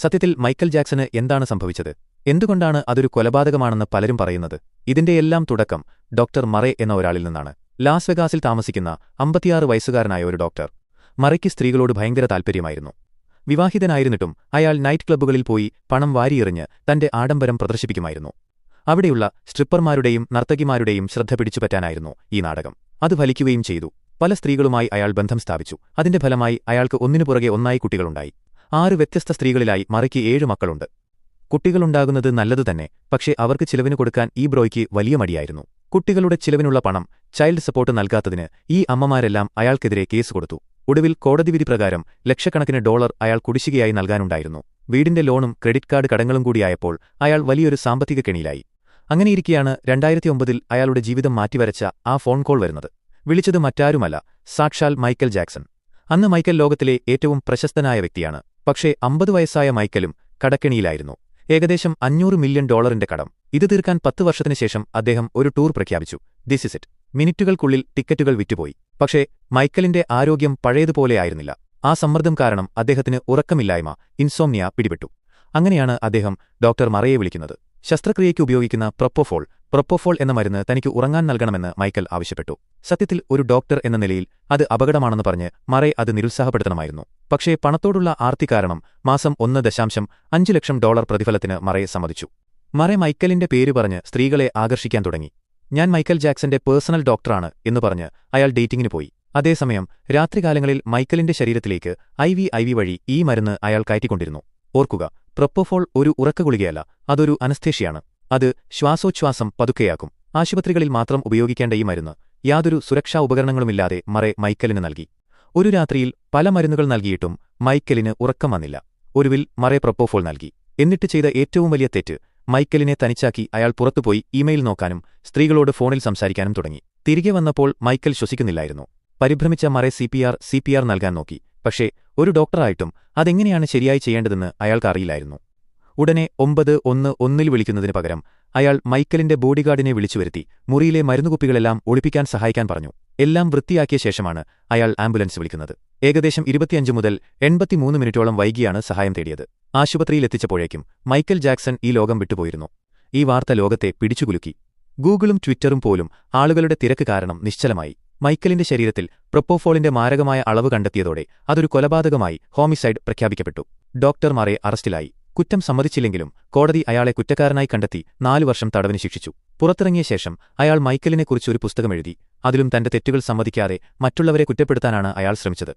സത്യത്തിൽ മൈക്കൽ ജാക്സന് എന്താണ് സംഭവിച്ചത്? എന്തുകൊണ്ടാണ് അതൊരു കൊലപാതകമാണെന്ന് പലരും പറയുന്നത്? ഇതിന്റെയെല്ലാം തുടക്കം ഡോക്ടർ മറേ എന്ന ഒരാളിൽ നിന്നാണ്. ലാസ് വെഗാസിൽ താമസിക്കുന്ന 56 വയസ്സുകാരനായ ഒരു ഡോക്ടർ. മറയ്ക്ക് സ്ത്രീകളോട് ഭയങ്കര താൽപ്പര്യമായിരുന്നു. വിവാഹിതനായിരുന്നിട്ടും അയാൾ നൈറ്റ് ക്ലബ്ബുകളിൽ പോയി പണം വാരിയെറിഞ്ഞ് തന്റെ ആഡംബരം പ്രദർശിപ്പിക്കുമായിരുന്നു. അവിടെയുള്ള സ്ട്രിപ്പർമാരുടെയും നർത്തകിമാരുടെയും ശ്രദ്ധ പിടിച്ചുപറ്റാനായിരുന്നു ഈ നാടകം. അത് ഫലിക്കുകയും ചെയ്തു. പല സ്ത്രീകളുമായി അയാൾ ബന്ധം സ്ഥാപിച്ചു. അതിന്റെ ഫലമായി അയാൾക്ക് ഒന്നിനു പുറകെ ഒന്നായി കുട്ടികളുണ്ടായി. 6 വ്യത്യസ്ത സ്ത്രീകളിലായി മറയ്ക്ക് 7 മക്കളുണ്ട്. കുട്ടികളുണ്ടാകുന്നത് നല്ലതുതന്നെ, പക്ഷേ അവർക്ക് ചിലവിന് കൊടുക്കാൻ ഈ ബ്രോയ്ക്ക് വലിയ മടിയായിരുന്നു. കുട്ടികളുടെ ചിലവിനുള്ള പണം, ചൈൽഡ് സപ്പോർട്ട് നൽകാത്തതിന് ഈ അമ്മമാരെല്ലാം അയാൾക്കെതിരെ കേസ് കൊടുത്തു. ഒടുവിൽ കോടതിവിധി പ്രകാരം ലക്ഷക്കണക്കിന് ഡോളർ അയാൾ കുടിശ്ശികയായി നൽകാനുണ്ടായിരുന്നു. വീടിന്റെ ലോണും ക്രെഡിറ്റ് കാർഡ് കടങ്ങളും കൂടിയായപ്പോൾ അയാൾ വലിയൊരു സാമ്പത്തിക കെണിയിലായി. അങ്ങനെയിരിക്കെയാണ് 2009 അയാളുടെ ജീവിതം മാറ്റിവരച്ച ആ ഫോൺ കോൾ വരുന്നത്. വിളിച്ചത് മറ്റാരുമല്ല, സാക്ഷാൽ മൈക്കൽ ജാക്സൺ. അന്ന് മൈക്കൽ ലോകത്തിലെ ഏറ്റവും പ്രശസ്തനായ വ്യക്തിയാണ്. പക്ഷേ 50 വയസ്സായ മൈക്കലും കടക്കെണിയിലായിരുന്നു. ഏകദേശം $500 മില്യൺ കടം. ഇത് തീർക്കാൻ 10 വർഷത്തിനു ശേഷം അദ്ദേഹം ഒരു ടൂർ പ്രഖ്യാപിച്ചു. This is it. മിനിറ്റുകൾക്കുള്ളിൽ ടിക്കറ്റുകൾ വിറ്റുപോയി. പക്ഷേ മൈക്കലിന്റെ ആരോഗ്യം പഴയതുപോലെയായിരുന്നില്ല. ആ സമ്മർദ്ദം കാരണം അദ്ദേഹത്തിന് ഉറക്കമില്ലായ്മ, ഇൻസോംനിയ പിടിപെട്ടു. അങ്ങനെയാണ് അദ്ദേഹം ഡോക്ടർ മറയെ വിളിക്കുന്നത്. ശസ്ത്രക്രിയയ്ക്ക് ഉപയോഗിക്കുന്ന പ്രൊപ്പോഫോൾ എന്ന മരുന്ന് തനിക്ക് ഉറങ്ങാൻ നൽകണമെന്ന് മൈക്കൽ ആവശ്യപ്പെട്ടു. സത്യത്തിൽ ഒരു ഡോക്ടർ എന്ന നിലയിൽ അത് അപകടമാണെന്ന് പറഞ്ഞ് മറേ അത് നിരുത്സാഹപ്പെടുത്തണമായിരുന്നു. പക്ഷേ പണത്തോടുള്ള ആർത്തി കാരണം മാസം $1.5 ലക്ഷം പ്രതിഫലത്തിന് മറേ സമ്മതിച്ചു. മറേ മൈക്കലിന്റെ പേര് പറഞ്ഞ് സ്ത്രീകളെ ആകർഷിക്കാൻ തുടങ്ങി. ഞാൻ മൈക്കൽ ജാക്സന്റെ പേഴ്സണൽ ഡോക്ടറാണ് എന്ന് പറഞ്ഞ് അയാൾ ഡേറ്റിംഗിന് പോയി. അതേസമയം രാത്രികാലങ്ങളിൽ മൈക്കലിന്റെ ശരീരത്തിലേക്ക് IV വഴി ഈ മരുന്ന് അയാൾ കയറ്റിക്കൊണ്ടിരുന്നു. ഓർക്കുക, പ്രൊപ്പോഫോൾ ഒരു ഉറക്കഗുളികയല്ല, അതൊരു അനസ്തേഷ്യയാണ്. അത് ശ്വാസോച്ഛ്വാസം പതുക്കെയാക്കും. ആശുപത്രികളിൽ മാത്രം ഉപയോഗിക്കേണ്ട ഈ മരുന്ന് യാതൊരു സുരക്ഷാ ഉപകരണങ്ങളുമില്ലാതെ മറേ മൈക്കലിന് നൽകി. ഒരു രാത്രിയിൽ പല മരുന്നുകൾ നൽകിയിട്ടും മൈക്കലിന് ഉറക്കം വന്നില്ല. ഒടുവിൽ മറേ പ്രൊപ്പോഫോൾ നൽകി. എന്നിട്ട് ചെയ്ത ഏറ്റവും വലിയ തെറ്റ്, മൈക്കലിനെ തനിച്ചാക്കി അയാൾ പുറത്തുപോയി ഇമെയിൽ നോക്കാനും സ്ത്രീകളോട് ഫോണിൽ സംസാരിക്കാനും തുടങ്ങി. തിരികെ വന്നപ്പോൾ മൈക്കൽ ശ്വസിക്കുന്നില്ലായിരുന്നു. പരിഭ്രമിച്ച മറേ CPR നൽകാൻ നോക്കി. പക്ഷേ ഒരു ഡോക്ടറായിട്ടും അതെങ്ങനെയാണ് ശരിയായി ചെയ്യേണ്ടതെന്ന് അയാൾക്കറിയില്ലായിരുന്നു. ഉടനെ 911 വിളിക്കുന്നതിന് പകരം അയാൾ മൈക്കലിന്റെ ബോഡിഗാർഡിനെ വിളിച്ചുവരുത്തി മുറിയിലെ മരുന്നുകുപ്പികളെല്ലാം ഒളിപ്പിക്കാൻ സഹായിക്കാൻ പറഞ്ഞു. എല്ലാം വൃത്തിയാക്കിയ ശേഷമാണ് അയാൾ ആംബുലൻസ് വിളിക്കുന്നത്. ഏകദേശം 25 മുതൽ 83 മിനിറ്റോളം വൈകിയാണ് സഹായം തേടിയത്. ആശുപത്രിയിലെത്തിച്ചപ്പോഴേക്കും മൈക്കൽ ജാക്സൺ ഈ ലോകം വിട്ടുപോയിരുന്നു. ഈ വാർത്ത ലോകത്തെ പിടിച്ചുകുലുക്കി. ഗൂഗിളും ട്വിറ്ററും പോലും ആളുകളുടെ തിരക്ക് കാരണം നിശ്ചലമായി. മൈക്കലിന്റെ ശരീരത്തിൽ പ്രൊപ്പോഫോളിന്റെ മാരകമായ അളവ് കണ്ടെത്തിയതോടെ അതൊരു കൊലപാതകമായി ഹോമിസൈഡ് പ്രഖ്യാപിക്കപ്പെട്ടു. ഡോക്ടർ മറേ അറസ്റ്റിലായി. കുറ്റം സമ്മതിച്ചില്ലെങ്കിലും കോടതി അയാളെ കുറ്റക്കാരനായി കണ്ടെത്തി 4 വർഷം തടവിന് ശിക്ഷിച്ചു. പുറത്തിറങ്ങിയ ശേഷം അയാൾ മൈക്കലിനെക്കുറിച്ച് ഒരു പുസ്തകമെഴുതി. അതിലും തന്റെ തെറ്റുകൾ സമ്മതിക്കാതെ മറ്റുള്ളവരെ കുറ്റപ്പെടുത്താനാണ് അയാൾ ശ്രമിച്ചത്.